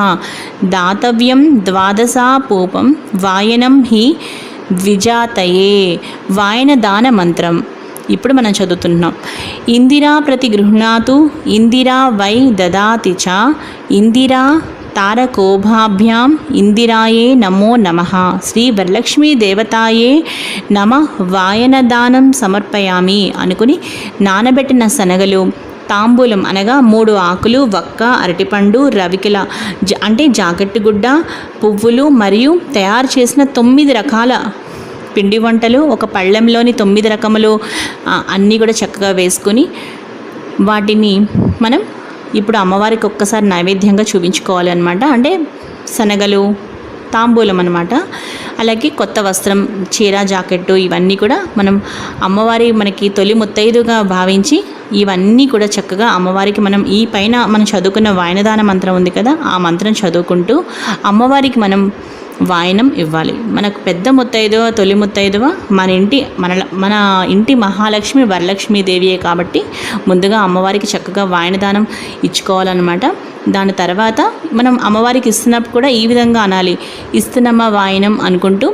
[SPEAKER 1] దాతవ్యం ద్వాదశా పూపం వాయనం హి ద్విజాతయే. వాయన దాన మంత్రం ఇప్పుడు మనం చదువుతున్నాం. ఇందిరా ప్రతి గృహ్ణాతు ఇందిరా వై దదాతి చ ఇందిరా తారకోభాభ్యాం ఇందిరాయే నమో నమః శ్రీ వరలక్ష్మీ దేవతాయే నమ వాయనదానం సమర్పయామి అనుకుని నానబెట్టిన శనగలు, తాంబూలం అనగా 3 ఆకులు, వక్క, అరటిపండు, రవికెల అంటే జాకెట్టు గుడ్డ, పువ్వులు మరియు తయారు చేసిన 9 రకాల పిండి వంటలు, ఒక పళ్ళెంలోని 9 రకములు అన్నీ కూడా చక్కగా వేసుకొని వాటిని మనం ఇప్పుడు అమ్మవారికి ఒక్కసారి నైవేద్యంగా చూపించుకోవాలి అనమాట. అంటే శనగలు, తాంబూలం అనమాట. అలాగే కొత్త వస్త్రం, చీర, జాకెట్టు ఇవన్నీ కూడా మనం అమ్మవారి మనకి తొలి ముత్తైదుగా భావించి ఇవన్నీ కూడా చక్కగా అమ్మవారికి మనం ఈ పైన మనం చదువుకున్న వాయనదాన మంత్రం ఉంది కదా, ఆ మంత్రం చదువుకుంటూ అమ్మవారికి మనం వాయనం ఇవ్వాలి. మనకు పెద్ద ముత్తైదువ, తొలి ముత్తైదువ మన ఇంటి మహాలక్ష్మి వరలక్ష్మీదేవియే కాబట్టి ముందుగా అమ్మవారికి చక్కగా వాయనదానం ఇచ్చుకోవాలన్నమాట. దాని తర్వాత మనం అమ్మవారికి ఇస్తున్నప్పుడు కూడా ఈ విధంగా అనాలి: ఇస్తున్నమ్మ వాయనం అనుకుంటూ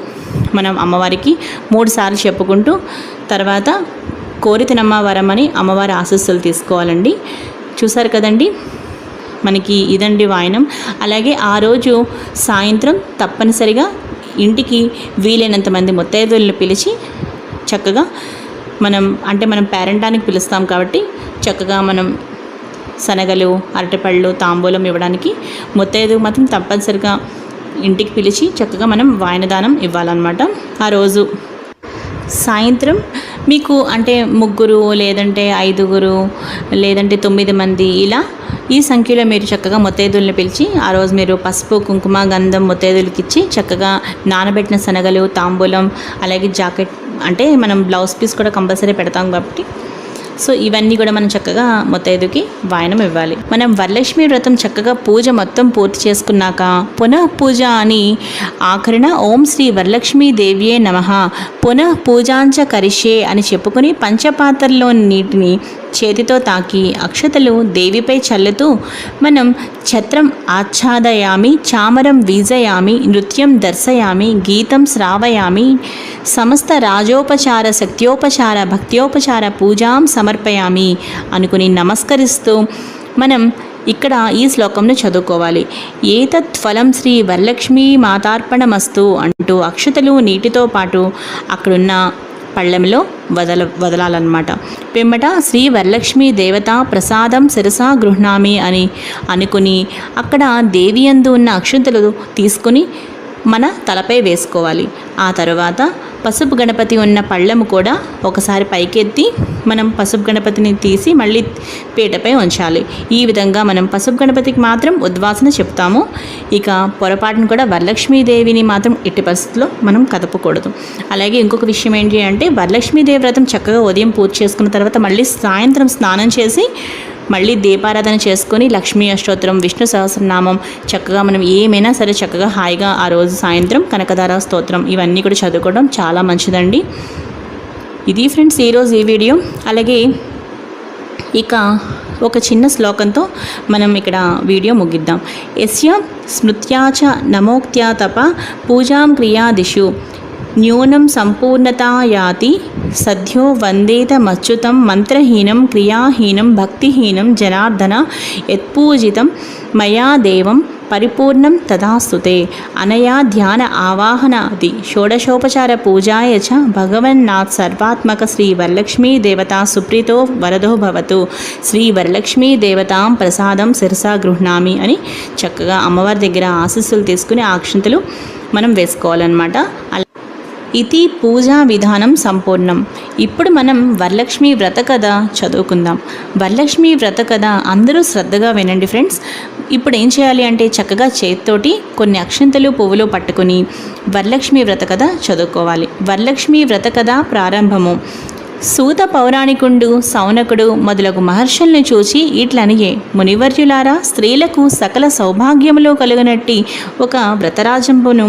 [SPEAKER 1] మనం అమ్మవారికి 3 సార్లు చెప్పుకుంటూ తర్వాత కోరితినమ్మ వరం అని అమ్మవారి ఆశీస్సులు తీసుకోవాలండి. చూసారు కదండి, మనకి ఇదండి వాయనం. అలాగే ఆ రోజు సాయంత్రం తప్పనిసరిగా ఇంటికి వీలైనంత మంది ముత్తైదువులను పిలిచి చక్కగా మనం పేరంటానికి పిలుస్తాం కాబట్టి చక్కగా మనం శనగలు, అరటిపళ్ళు, తాంబూలం ఇవ్వడానికి ముత్తైదువు మాత్రం తప్పనిసరిగా ఇంటికి పిలిచి చక్కగా మనం వాయనదానం ఇవ్వాలన్నమాట. ఆ రోజు సాయంత్రం మీకు అంటే 3 లేదంటే 5 లేదంటే 9 మంది ఇలా ఈ సంఖ్యలో మీరు చక్కగా ముత్తైదువులను పిలిచి ఆ రోజు మీరు పసుపు, కుంకుమ, గంధం ముత్తైదువులకి ఇచ్చి చక్కగా నానబెట్టిన శనగలు, తాంబూలం, అలాగే జాకెట్ అంటే మనం బ్లౌజ్ పీస్ కూడా కంపల్సరీ పెడతాం కాబట్టి సో ఇవన్నీ కూడా మనం చక్కగా ముత్తైదుకి వాయనం ఇవ్వాలి. మనం వరలక్ష్మి వ్రతం చక్కగా పూజ మొత్తం పూర్తి చేసుకున్నాక పునః పూజ అని ఆఖరణ ఓం శ్రీ వరలక్ష్మీ దేవ్యే నమః పునః పూజాంచ కరిష్యే అని చెప్పుకొని పంచపాత్రలోని నీటిని చేతితో తాకి అక్షతలు దేవిపై చల్లుతూ మనం ఛత్రం ఆచ్ఛాదయామి, చామరం వీజయామి, నృత్యం దర్శయామి, గీతం శ్రావయామి, సమస్త రాజోపచార, శక్త్యోపచార, భక్త్యోపచార పూజాం సమర్పయామి అనుకుని నమస్కరిస్తూ మనం ఇక్కడ ఈ శ్లోకంను చదువుకోవాలి. ఏతత్ ఫలం శ్రీ వరలక్ష్మీ మాతార్పణమస్తు అంటూ అక్షతలు నీటితో పాటు అక్కడున్న పళ్ళెంలో వదలాలన్నమాట. పిమ్మట శ్రీ వరలక్ష్మీ దేవత ప్రసాదం శిరసా గృహ్ణామి అని అనుకుని అక్కడ దేవియందు ఉన్న అక్షతలు తీసుకుని మన తలపై వేసుకోవాలి. ఆ తర్వాత పసుపు గణపతి ఉన్న పళ్ళెము కూడా ఒకసారి పైకెత్తి మనం పసుపు గణపతిని తీసి మళ్ళీ పీటపై ఉంచాలి. ఈ విధంగా మనం పసుపు గణపతికి మాత్రం ఉద్వాసన చెప్తాము. ఇక పొరపాటును కూడా వరలక్ష్మీదేవిని మాత్రం ఎట్టి పరిస్థితుల్లో మనం కదపకూడదు. అలాగే ఇంకొక విషయం ఏంటి అంటే వరలక్ష్మీదేవి వ్రతం చక్కగా ఉదయం పూజ చేసుకున్న తర్వాత మళ్ళీ సాయంత్రం స్నానం చేసి మళ్ళీ దీపారాధన చేసుకొని లక్ష్మీ అష్టోత్తరం, విష్ణు సహస్రనామం చక్కగా మనం ఏమైనా సరే చక్కగా హాయిగా ఆ రోజు సాయంత్రం కనకదార స్తోత్రం ఇవన్నీ కూడా చదువుకోవడం చాలా మంచిదండి. ఇది ఫ్రెండ్స్ ఈరోజు ఈ వీడియో. అలాగే ఇక ఒక చిన్న శ్లోకంతో మనం ఇక్కడ వీడియో ముగిద్దాం. యస్య స్మృత్యాచ నమోక్త్యా తప పూజాం క్రియాదిషు న్యూనం సంపూర్ణతా యాతి సద్యో వందేతమచ్యుతం మంత్రహీనం క్రియాహీనం భక్తిహీనం జనార్దన యత్పూజితం మయా దేవం పరిపూర్ణం తదాస్తుతే అనయా ధ్యాన ఆవాహనాది షోడశోపచార పూజాయ చ భగవన్నాథ్ సర్వాత్మక శ్రీ వరలక్ష్మీ దేవతా సుప్రీతో వరదో భవతు శ్రీ వరలక్ష్మీ దేవతాం ప్రసాదం శిరసా గృహ్ణామి అని చక్కగా అమ్మవారి దగ్గర ఆశీస్సులు తీసుకుని అక్షంతలు మనం వేసుకోవాలన్నమాట. ఇది పూజా విధానం సంపూర్ణం. ఇప్పుడు మనం వరలక్ష్మి వ్రత కథ చదువుకుందాం. వరలక్ష్మి వ్రత కథ అందరూ శ్రద్ధగా వినండి ఫ్రెండ్స్. ఇప్పుడు ఏం చేయాలి అంటే చక్కగా చేతితోటి కొన్ని అక్షంతలు పువ్వులు పట్టుకుని వరలక్ష్మి వ్రత కథ చదువుకోవాలి. వరలక్ష్మి వ్రత కథ ప్రారంభము. సూత పౌరాణికుండు సౌనకుడు మొదలగు మహర్షుల్ని చూచి ఇట్లనియే, మునివర్యులారా, స్త్రీలకు సకల సౌభాగ్యములు కలుగునట్టి ఒక వ్రతరాజంబును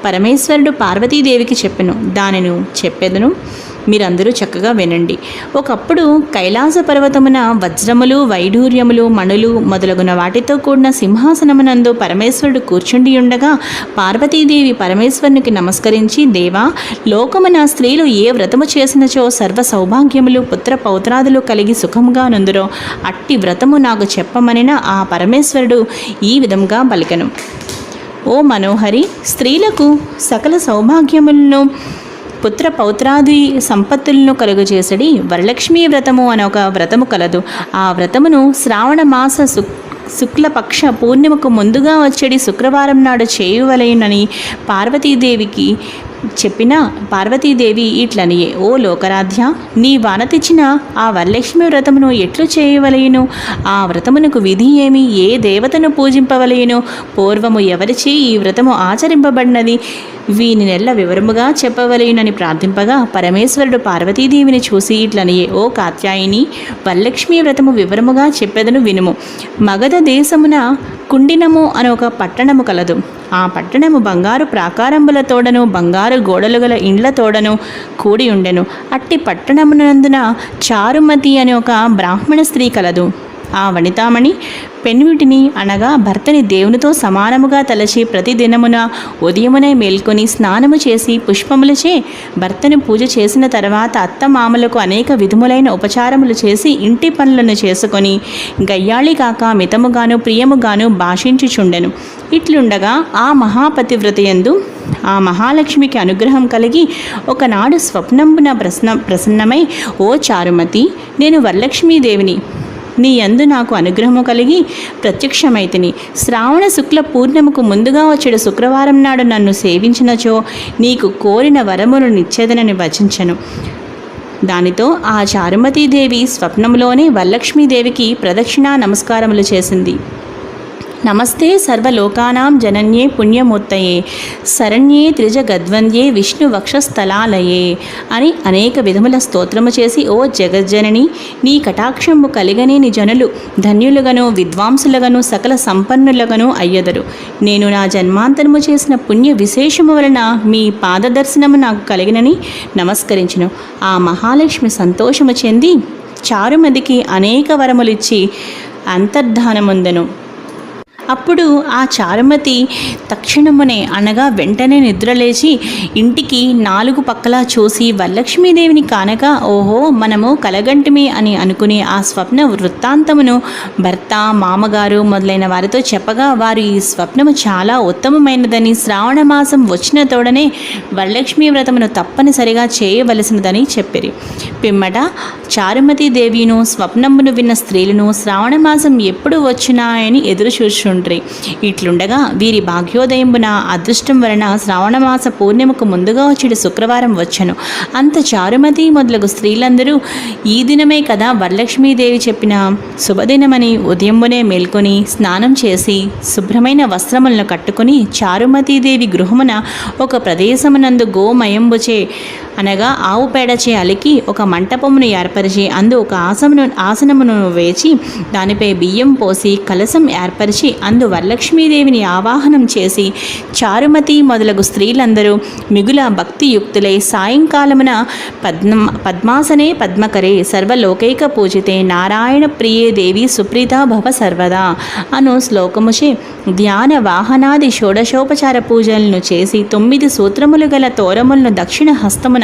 [SPEAKER 1] పరమేశ్వరుడు పార్వతీదేవికి చెప్పెను. దానిని చెప్పెదను, మీరందరూ చక్కగా వినండి. ఒకప్పుడు కైలాస పర్వతమున వజ్రములు, వైఢూర్యములు, మణులు మొదలగున వాటితో కూడిన సింహాసనమునందు పరమేశ్వరుడు కూర్చుండి ఉండగా పార్వతీదేవి పరమేశ్వరునికి నమస్కరించి, దేవా, లోకమున స్త్రీలు ఏ వ్రతము చేసినచో సర్వ సౌభాగ్యములు, పుత్ర పౌత్రాదులు కలిగి సుఖముగా నుందురో అట్టి వ్రతము నాకు చెప్పమనిన ఆ పరమేశ్వరుడు ఈ విధంగా పలికెను. ఓ మనోహరి, స్త్రీలకు సకల సౌభాగ్యములను, పుత్ర పౌత్రాది సంపత్తులను కలుగజేసడి వరలక్ష్మీ వ్రతము అనే ఒక వ్రతము కలదు. ఆ వ్రతమును శ్రావణ మాస శుక్లపక్ష పూర్ణిమకు ముందుగా వచ్చేది శుక్రవారం నాడు చేయవలెనని పార్వతీదేవికి చెప్పిన పార్వతీదేవి ఇట్లనియే, ఓ లోకరాధ్య, నీ వానతిచ్చిన ఆ వరలక్ష్మి వ్రతమును ఎట్లు చేయవలయును? ఆ వ్రతమునకు విధి ఏమి? ఏ దేవతను పూజింపవలయును? పూర్వము ఎవరిచే ఈ వ్రతము ఆచరింపబడినది? వీని నెల్ల వివరముగా చెప్పవలయునని ప్రార్థింపగా పరమేశ్వరుడు పార్వతీదేవిని చూసి ఇట్లనియే, ఓ కాత్యాయిని, వరలక్ష్మి వ్రతము వివరముగా చెప్పెదను వినుము. మగధ దేశమున కుండినము అనే ఒక పట్టణము కలదు. ఆ పట్టణము బంగారు ప్రాకారంబులతోడను బంగారు గోడలు గల ఇండ్లతోడను కూడి ఉండెను. అట్టి పట్టణమునందున చారుమతి అనే ఒక బ్రాహ్మణ స్త్రీ కలదు. ఆ వనితామణి పెన్విటిని అనగా భర్తని దేవునితో సమానముగా తలచి ప్రతిదినమున ఉదయమునే మేల్కొని స్నానము చేసి పుష్పములచే భర్తను పూజ చేసిన తర్వాత అత్తమామలకు అనేక విధములైన ఉపచారములు చేసి ఇంటి పనులను చేసుకొని గయ్యాళి కాక మితముగాను ప్రియముగాను భాషించుచుండెను. ఇట్లుండగా ఆ మహాపతివ్రతయందు ఆ మహాలక్ష్మికి అనుగ్రహం కలిగి ఒకనాడు స్వప్నంబున ప్రసన్నమై, ఓ చారుమతి, నేను వరలక్ష్మీదేవిని, నీ యందు నాకు అనుగ్రహము కలిగి ప్రత్యక్షమైతిని. శ్రావణ శుక్ల పూర్ణిమకు ముందుగా వచ్చేడు శుక్రవారం నాడు నన్ను సేవించినచో నీకు కోరిన వరమును నిచ్చేదనని వచించెను. దానితో ఆ చారుమతీదేవి స్వప్నంలోనే వరలక్ష్మీదేవికి ప్రదక్షిణా నమస్కారములు చేసింది. నమస్తే సర్వలోకానాం జనన్యే పుణ్యమూర్తయే శరణ్యే త్రిజగద్వంద్యే విష్ణు వక్షస్థలాలయే అని అనేక విధముల స్తోత్రము చేసి, ఓ జగజ్జనని, నీ కటాక్షము కలిగనేని జనులు ధన్యులుగను విద్వాంసులుగను సకల సంపన్నులుగను అయ్యదరు. నేను నా జన్మాంతరము చేసిన పుణ్య విశేషము వలన మీ పాదదర్శనము నాకు కలిగినని నమస్కరించును. ఆ మహాలక్ష్మి సంతోషము చెంది చారుమతికి అనేక వరములిచ్చి అంతర్ధానముందెను. అప్పుడు ఆ చారుమతి తక్షణమునే అనగా వెంటనే నిద్రలేచి ఇంటికి 4 పక్కలా చూసి వరలక్ష్మీదేవిని కానగా, ఓహో, మనము కలగంటిమి అని అనుకుని ఆ స్వప్న వృత్తాంతమును భర్త, మామగారు మొదలైన వారితో చెప్పగా వారు ఈ స్వప్నము చాలా ఉత్తమమైనదని, శ్రావణ మాసం వచ్చిన తోడనే వరలక్ష్మీ వ్రతమును తప్పనిసరిగా చేయవలసినదని చెప్పిరి. పిమ్మట చారుమతీదేవిను స్వప్నమును విన్న స్త్రీలను శ్రావణ మాసం ఎప్పుడు వచ్చినాయని ఎదురు చూచుండ్రి. ఇట్లుండగా వీరి భాగ్యోదయంబున అదృష్టం వలన శ్రావణమాస పూర్ణిమకు ముందుగా వచ్చేడు శుక్రవారం వచ్చెను. అంత చారుమతి మొదలగు స్త్రీలందరూ ఈ దినమే కదా వరలక్ష్మీదేవి చెప్పిన శుభదినమని ఉదయంబునే మేల్కొని స్నానం చేసి శుభ్రమైన వస్త్రములను కట్టుకుని చారుమతీదేవి గృహమున ఒక ప్రదేశమునందు గోమయంబుచే అనగా ఆవు పేడచే అలికి ఒక మంటపమును ఏర్పరిచి అందు ఒక ఆసనమును వేచి దానిపై బియ్యం పోసి కలశం ఏర్పరిచి అందు వరలక్ష్మీదేవిని ఆవాహనం చేసి చారుమతి మొదలగు స్త్రీలందరూ మిగుల భక్తియుక్తులై సాయంకాలమున పద్మాసనే పద్మకరే సర్వలోకైక పూజితే నారాయణ ప్రియే దేవి సుప్రీత భవ సర్వదా అను శ్లోకముచే ధ్యాన వాహనాది షోడశోపచార పూజలను చేసి 9 సూత్రములు గల తోరములను దక్షిణ హస్తమున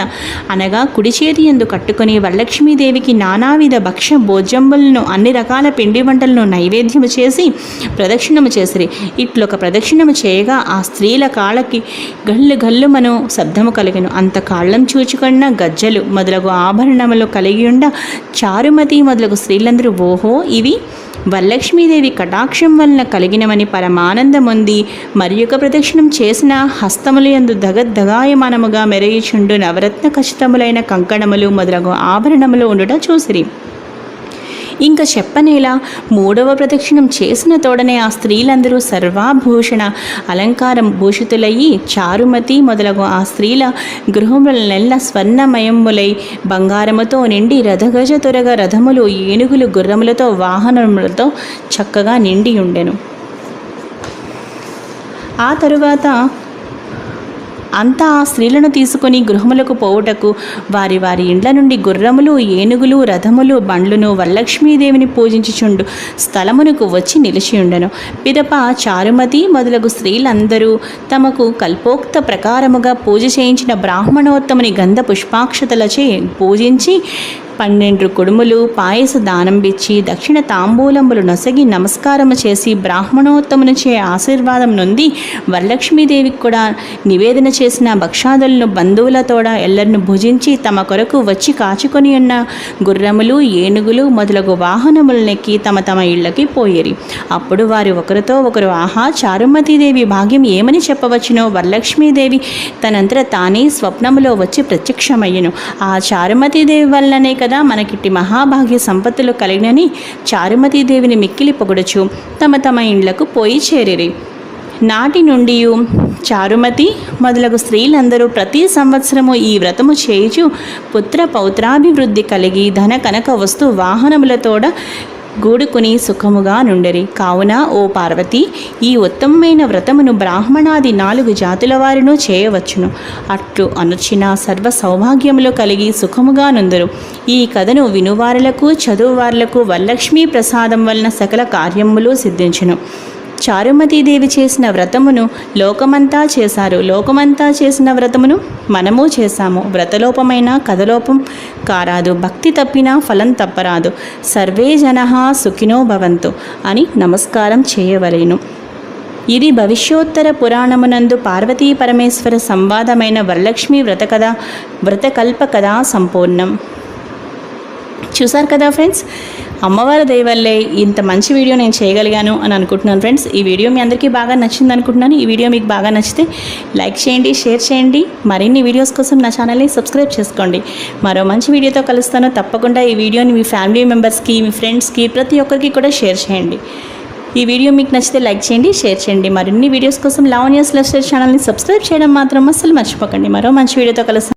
[SPEAKER 1] అనగా కుడి చేతి యందు కట్టుకుని వరలక్ష్మీదేవికి నానావిధ భక్ష్య భోజ్యంబులను అన్ని రకాల పిండి వంటలను నైవేద్యము చేసి ప్రదక్షిణ ప్రదక్షిణము చేసిరి. ఇట్లొక ప్రదక్షిణము చేయగా ఆ స్త్రీల కాళ్ళకి గల్లు గల్లుమను శబ్దము కలిగెను. అంత కాళ్ళం చూచుకున్న గజ్జలు మొదలగు ఆభరణములు కలిగి ఉండ చారుమతి మొదలగు స్త్రీలందరూ ఓహో ఇవి వరలక్ష్మీదేవి కటాక్షం వలన కలిగినవని పరమానందముంది. మరి యొక్క ప్రదక్షిణం చేసిన హస్తములు యందు దగద్దగాయమానముగా మెరయుచుండు నవరత్న ఖచ్చితములైన కంకణములు మొదలగు ఆభరణములు ఉండుట చూసిరి. ఇంకా చెప్పనేలా మూడవ ప్రదక్షిణం చేసిన తోడనే ఆ స్త్రీలందరూ సర్వాభూషణ అలంకారం భూషితులయ్యి చారుమతి మొదలగు ఆ స్త్రీల గృహములనెల్ల స్వర్ణమయములై బంగారముతో నిండి రథగజ తురగ రథములు ఏనుగులు గుర్రములతో వాహనములతో చక్కగా నిండి ఉండెను. ఆ తరువాత అంతా ఆ స్త్రీలను తీసుకొని గృహములకు పోవుటకు వారి వారి ఇండ్ల నుండి గుర్రములు ఏనుగులు రథములు బండ్లును వరలక్ష్మీదేవిని పూజించుచుండు స్థలమునకు వచ్చి నిలిచి ఉండెను. పిదప చారుమతి మొదలగు స్త్రీలందరూ తమకు కల్పోక్త ప్రకారముగా పూజ చేయించిన బ్రాహ్మణోత్తముని గంధ పుష్పాక్షతలచే పూజించి 12 కుడుములు పాయస దానంబిచ్చి దక్షిణ తాంబూలములు నొసగి నమస్కారము చేసి బ్రాహ్మణోత్తమునిచే ఆశీర్వాదం నొంది వరలక్ష్మీదేవికి కూడా నివేదన చేసిన భక్షాదులను బంధువులతోడ ఎల్లరిని భుజించి తమ కొరకు వచ్చి కాచుకొని ఉన్న గుర్రములు ఏనుగులు మొదలగు వాహనములనెక్కి తమ తమ ఇళ్ళకి పోయేరి. అప్పుడు వారు ఒకరితో ఒకరు ఆహా చారుమతీదేవి భాగ్యం ఏమని చెప్పవచ్చునో వరలక్ష్మీదేవి తనంతట తానే స్వప్నములో వచ్చి ప్రత్యక్షమయ్యను. ఆ చారుమతీదేవి వల్లనే కదా మనకిట్టి మహాభాగ్య సంపత్తులు కలిగినని చారుమతీదేవిని మిక్కిలి పొగడుచు తమ తమ ఇండ్లకు పోయి చేరిరి. నాటి నుండి చారుమతి మొదలగు స్త్రీలందరూ ప్రతి సంవత్సరము ఈ వ్రతము చేయుచు పుత్ర పౌత్రాభివృద్ధి కలిగి ధన కనక వస్తు వాహనములతోడ గూడుకుని సుఖముగా నుండెరి. కావున ఓ పార్వతి ఈ ఉత్తమమైన వ్రతమును బ్రాహ్మణాది 4 జాతుల వారిను చేయవచ్చును. అట్లు అనుచిన సర్వ సౌభాగ్యములు కలిగి సుఖముగా నుందరు. ఈ కథను వినువారులకు చదువువారులకు వరలక్ష్మీ ప్రసాదం వలన సకల కార్యములు సిద్ధించును. చారుమతీదేవి చేసిన వ్రతమును లోకమంతా చేశారు. లోకమంతా చేసిన వ్రతమును మనము చేశాము. వ్రతలోపమైన కథలోపం కారాదు. భక్తి తప్పినా ఫలం తప్పరాదు. సర్వే జనః సుఖినో భవంతు అని నమస్కారం చేయవలెను. ఇది భవిష్యోత్తర పురాణమునందు పార్వతీ పరమేశ్వర సంవాదమైన వరలక్ష్మీ వ్రతకల్ప కథా సంపూర్ణం. చూసారు కదా ఫ్రెండ్స్, అమ్మవారి దయ వల్లే ఇంత మంచి వీడియో నేను చేయగలిగాను అని అనుకుంటున్నాను ఫ్రెండ్స్. ఈ వీడియో మీ అందరికీ బాగా నచ్చింది అనుకుంటున్నాను. ఈ వీడియో మీకు బాగా నచ్చితే లైక్ చేయండి, షేర్ చేయండి. మరిన్ని వీడియోస్ కోసం నా ఛానల్ని సబ్స్క్రైబ్ చేసుకోండి. మరో మంచి వీడియోతో కలుస్తాను. తప్పకుండా ఈ వీడియోని మీ ఫ్యామిలీ మెంబర్స్కి, మీ ఫ్రెండ్స్కి, ప్రతి ఒక్కరికి కూడా షేర్ చేయండి. ఈ వీడియో మీకు నచ్చితే లైక్ చేయండి, షేర్ చేయండి. మరిన్ని వీడియోస్ కోసం లావణ్యాస్ లైఫ్ స్టైల్ ఛానల్ని సబ్స్క్రైబ్ చేయడం మాత్రం అస్సలు మర్చిపోకండి. మరో మంచి వీడియోతో కలుస్తాను.